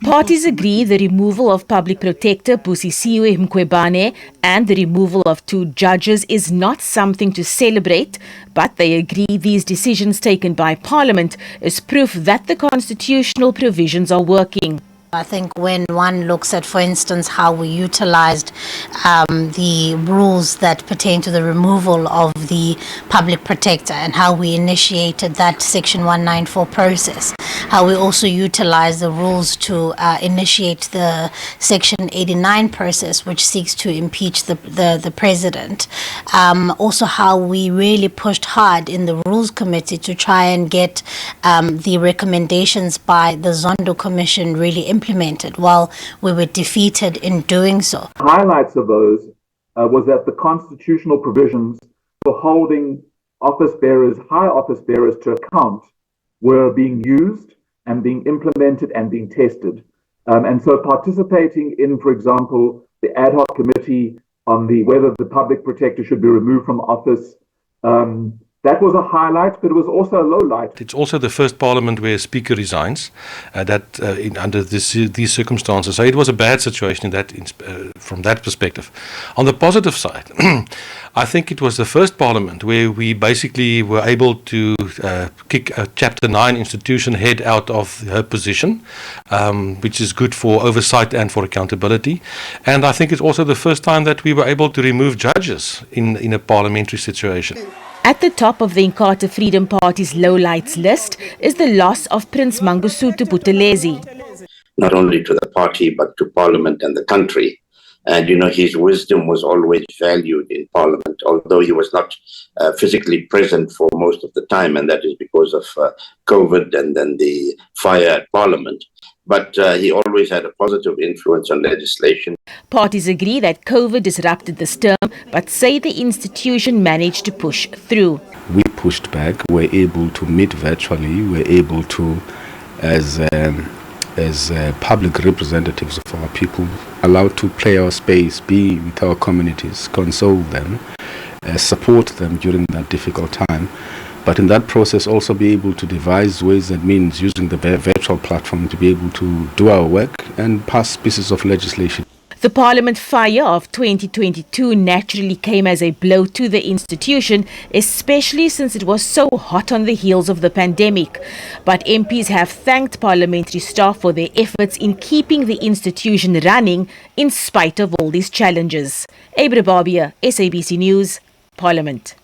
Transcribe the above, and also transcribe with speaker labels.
Speaker 1: Parties agree the removal of Public Protector Busisiwe Mkhwebane and the removal of 2 judges is not something to celebrate, but they agree these decisions taken by Parliament is proof that the constitutional provisions are working.
Speaker 2: I think when one looks at, for instance, how we utilized the rules that pertain to the removal of the public protector and how we initiated that Section 194 process, how we also utilized the rules to initiate the Section 89 process, which seeks to impeach the president. Also how we really pushed hard in the Rules Committee to try and get the recommendations by the Zondo Commission really implemented while we were defeated in doing so.
Speaker 3: Highlights of those was that the constitutional provisions for holding office bearers, high office bearers to account were being used and being implemented and being tested. And so participating in, for example, the ad hoc committee on whether the public protector should be removed from office, that was a highlight, but it was also a low light.
Speaker 4: It's also the first parliament where a speaker resigns under these circumstances. So it was a bad situation from that perspective. On the positive side, I think it was the first parliament where we basically were able to kick a Chapter 9 institution head out of her position, which is good for oversight and for accountability. And I think it's also the first time that we were able to remove judges in a parliamentary situation.
Speaker 1: At the top of the Inkatha Freedom Party's lowlights list is the loss of Prince Mangosuthu Buthelezi.
Speaker 5: Not only to the party, but to Parliament and the country. And, his wisdom was always valued in Parliament, although he was not physically present for most of the time, and that is because of COVID and then the fire at Parliament. But he always had a positive influence on legislation.
Speaker 1: Parties agree that COVID disrupted this term, but say the institution managed to push through.
Speaker 6: We pushed back, were able to meet virtually, were able to, as public representatives of our people, allowed to play our space, be with our communities, console them, support them during that difficult time. But in that process also be able to devise ways and means using the virtual platform to be able to do our work and pass pieces of legislation.
Speaker 1: The Parliament fire of 2022 naturally came as a blow to the institution, especially since it was so hot on the heels of the pandemic. But MPs have thanked parliamentary staff for their efforts in keeping the institution running in spite of all these challenges. Abra Babia, SABC News, Parliament.